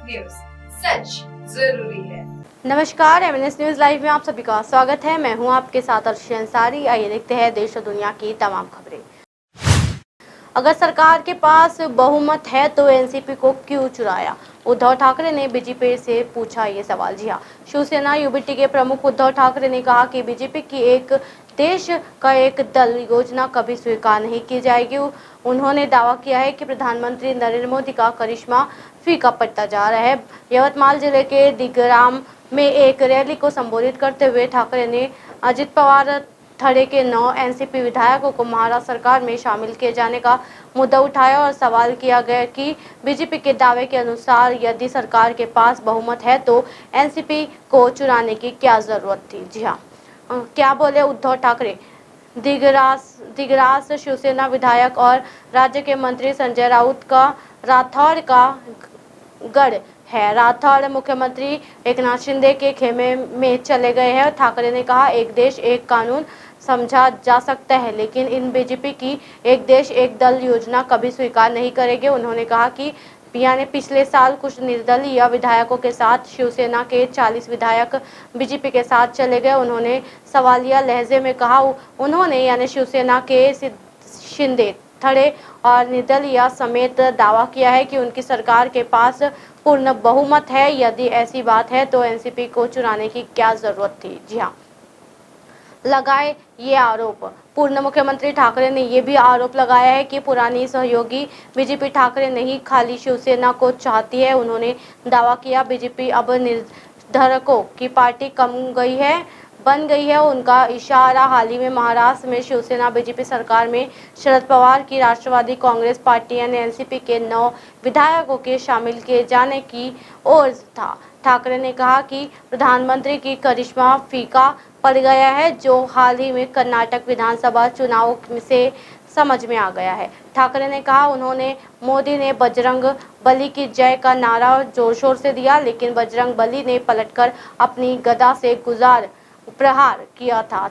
News, सच जरूरी है। नमस्कार, एमएनएस न्यूज लाइव में आप सभी का स्वागत है। मैं हूं आपके साथ अर्शी अंसारी। आइए देखते हैं देश और दुनिया की तमाम खबरें। अगर सरकार के पास बहुमत है तो एनसीपी को क्यों चुराया? उद्धव ठाकरे ने बीजेपी से पूछा ये सवाल। जी हाँ, शिवसेना यूबीटी के प्रमुख उद्धव ठाकरे ने कहा कि बीजेपी की एक देश का एक दल योजना कभी स्वीकार नहीं की जाएगी। उन्होंने दावा किया है कि प्रधानमंत्री नरेंद्र मोदी का करिश्मा फीका पड़ता जा रहा है। यवतमाल जिले के दिगराम में एक रैली को संबोधित करते हुए ठाकरे ने अजित पवार धड़े के 9 एनसीपी विधायकों को महाराष्ट्र सरकार में शामिल किए जाने का मुद्दा उठाया और सवाल किया गया कि बीजेपी के दावे के अनुसार यदि सरकार के पास बहुमत है तो एनसीपी को चुराने की क्या जरूरत थी। जी हाँ, क्या बोले उद्धव ठाकरे? दिगरास शिवसेना विधायक और राज्य के मंत्री संजय राउत का राठौड़ का गढ़ है। राठौड़ मुख्यमंत्री एकनाथ शिंदे के खेमे में चले गए हैं। ठाकरे ने कहा, एक देश एक कानून समझा जा सकता है, लेकिन इन बीजेपी की एक देश एक दल योजना कभी स्वीकार नहीं करेंगे। उन्होंने कहा कि यानी पिछले साल कुछ निर्दलीय विधायकों के साथ शिवसेना के 40 विधायक बीजेपी के साथ चले गए। उन्होंने सवालिया लहजे में कहा, उन्होंने यानी शिवसेना के शिंदे धड़े और निर्दलीय समेत दावा किया है कि उनकी सरकार के पास पूर्ण बहुमत है। यदि ऐसी बात है तो एनसीपी को चुराने की क्या जरूरत थी। जी हाँ, लगाए ये आरोप। पूर्व मुख्यमंत्री ठाकरे ने ये भी आरोप लगाया है कि पुरानी सहयोगी बीजेपी ठाकरे नहीं खाली शिवसेना को चाहती है। उन्होंने दावा किया, बीजेपी अब निर्धारकों की पार्टी बन गई है। उनका इशारा हाल ही में महाराष्ट्र में शिवसेना बीजेपी सरकार में शरद पवार की राष्ट्रवादी कांग्रेस पार्टी ने एनसीपी के 9 विधायकों के शामिल किए जाने की ओर था। ठाकरे ने कहा कि प्रधानमंत्री की करिश्मा फीका पड़ गया है, जो हाल ही में कर्नाटक विधानसभा चुनाव से समझ में आ गया है। ठाकरे ने कहा, उन्होंने मोदी ने बजरंग बली की जय का नारा जोर शोर से दिया, लेकिन बजरंग बली ने पलटकर अपनी गदा से प्रहार किया था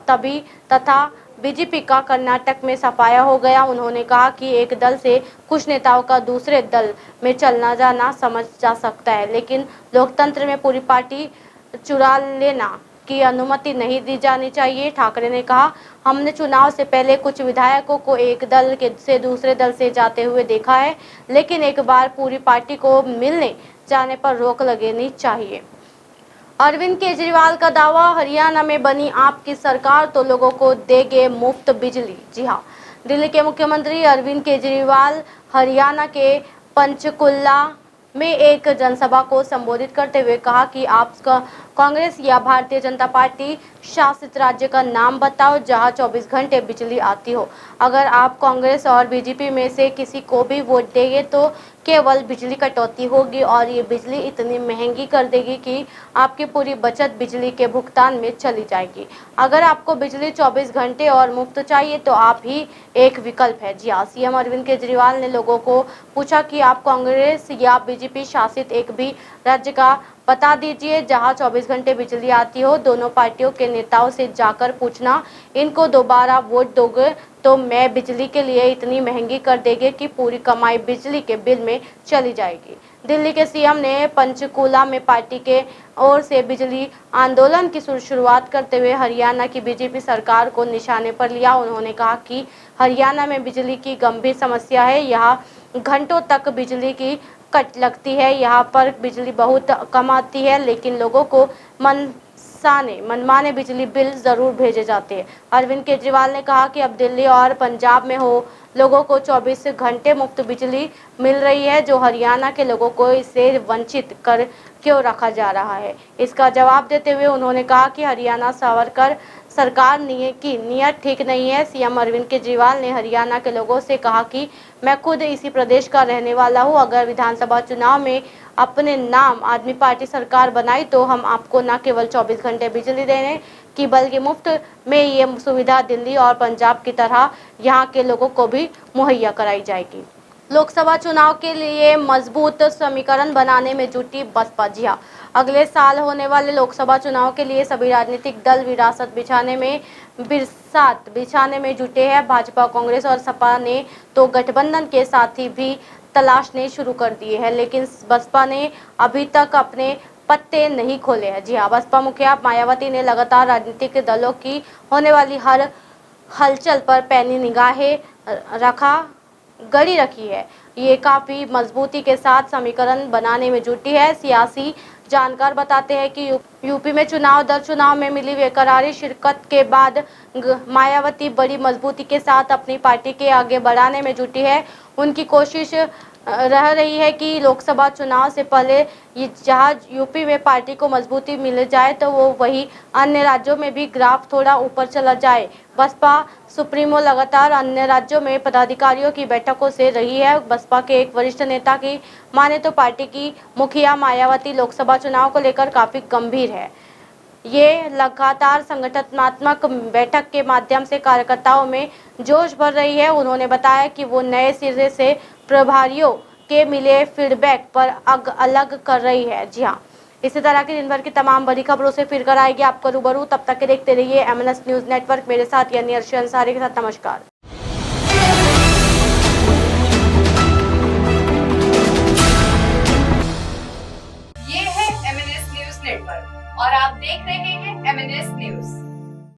तथा बीजेपी का कर्नाटक में सफाया हो गया। उन्होंने कहा कि एक दल से कुछ नेताओं का दूसरे दल में चलना जाना समझ जा सकता है, लेकिन लोकतंत्र में पूरी पार्टी चुरा लेना की अनुमति नहीं दी जानी चाहिए। ठाकरे ने कहा, हमने चुनाव से पहले कुछ विधायकों को एक दल से दूसरे दल से जाते हुए देखा है, लेकिन एक बार पूरी पार्टी को मिलने जाने पर रोक लगनी चाहिए। अरविंद केजरीवाल का दावा, हरियाणा में बनी आपकी सरकार तो लोगों को देंगे मुफ्त बिजली। जी हाँ, दिल्ली के मुख्यमंत्री अरविंद केजरीवाल हरियाणा के पंचकुला में एक जनसभा को संबोधित करते हुए कहा कि आप कांग्रेस या भारतीय जनता पार्टी शासित राज्य का नाम बताओ जहां 24 घंटे बिजली आती हो। अगर आप कांग्रेस और बीजेपी में से किसी को भी वोट देंगे तो केवल बिजली कटौती होगी और ये बिजली इतनी महंगी कर देगी कि आपकी पूरी बचत बिजली के भुगतान में चली जाएगी। अगर आपको बिजली 24 घंटे और मुफ्त चाहिए तो आप ही एक विकल्प है। जी हाँ, सीएम अरविंद केजरीवाल ने लोगों को पूछा कि आप कांग्रेस या बीजेपी शासित एक भी राज्य का बता दीजिए जहां 24 घंटे बिजली आती हो। दोनों पार्टियों के नेताओं से जाकर पूछना, इनको दोबारा वोट दोगे तो मैं बिजली के लिए इतनी महंगी कर देंगे कि पूरी कमाई बिजली के बिल में चली जाएगी। दिल्ली के सीएम ने पंचकुला में पार्टी के ओर से बिजली आंदोलन की शुरुआत करते हुए हरियाणा की बीजेपी सरकार को निशाने पर लिया। उन्होंने कहा कि हरियाणा में बिजली की गंभीर समस्या है। यहाँ घंटों तक बिजली की कट लगती है। यहाँ पर बिजली बहुत कम आती है, लेकिन लोगों को मनमाने बिजली बिल जरूर भेजे जाते हैं। अरविंद केजरीवाल ने कहा कि अब दिल्ली और पंजाब में लोगों को 24 घंटे मुफ्त बिजली मिल रही है, जो हरियाणा के लोगों को इससे वंचित कर क्यों रखा जा रहा है। इसका जवाब देते हुए उन्होंने कहा कि हरियाणा सरकार की नीयत ठीक नहीं है। सीएम अरविंद केजरीवाल ने हरियाणा के लोगों से कहा कि मैं खुद इसी प्रदेश का रहने वाला हूं। अगर विधानसभा चुनाव में अपने नाम आदमी पार्टी सरकार बनाई तो हम आपको न केवल 24 घंटे बिजली देने की बल्कि मुफ्त में ये सुविधा दिल्ली और पंजाब की तरह यहाँ के लोगों को भी मुहैया कराई जाएगी। लोकसभा चुनाव के लिए मजबूत समीकरण बनाने में जुटी बसपा। जी हाँ, अगले साल होने वाले लोकसभा चुनाव के लिए सभी राजनीतिक दल विरासत बिछाने में जुटे हैं। भाजपा, कांग्रेस और सपा ने तो गठबंधन के साथी भी तलाशने शुरू कर दिए हैं, लेकिन बसपा ने अभी तक अपने पत्ते नहीं खोले हैं। जी हाँ, बसपा मुखिया मायावती ने लगातार राजनीतिक दलों की होने वाली हर हलचल पर पैनी निगाहें गड़ी रखी है। ये काफी मजबूती के साथ समीकरण बनाने में जुटी है। सियासी जानकार बताते हैं कि यूपी में चुनाव दर चुनाव में मिली बेकरारी शिरकत के बाद मायावती बड़ी मजबूती के साथ अपनी पार्टी के आगे बढ़ाने में जुटी है। उनकी कोशिश रह रही है कि लोकसभा चुनाव से पहले ये जहां यूपी में पार्टी को मजबूती मिल जाए तो वो वही अन्य राज्यों में भी ग्राफ थोड़ा ऊपर चला जाए। बसपा सुप्रीमो लगातार अन्य राज्यों में पदाधिकारियों की बैठकों से रही है। बसपा के एक वरिष्ठ नेता की माने तो पार्टी की मुखिया मायावती लोकसभा चुनाव को लेकर काफी गंभीर है। ये लगातार संगठनात्मक बैठक के माध्यम से कार्यकर्ताओं में जोश भर रही है। उन्होंने बताया कि वो नए सिरे से प्रभारियों के मिले फीडबैक पर अलग कर रही है। जी हाँ, इसी तरह की दिन भर की तमाम बड़ी खबरों से फिर कर आएगी आपको रूबरू। तब तक के देखते रहिए MNS न्यूज नेटवर्क। मेरे साथ यानी अर्शी अंसारी के साथ नमस्कार।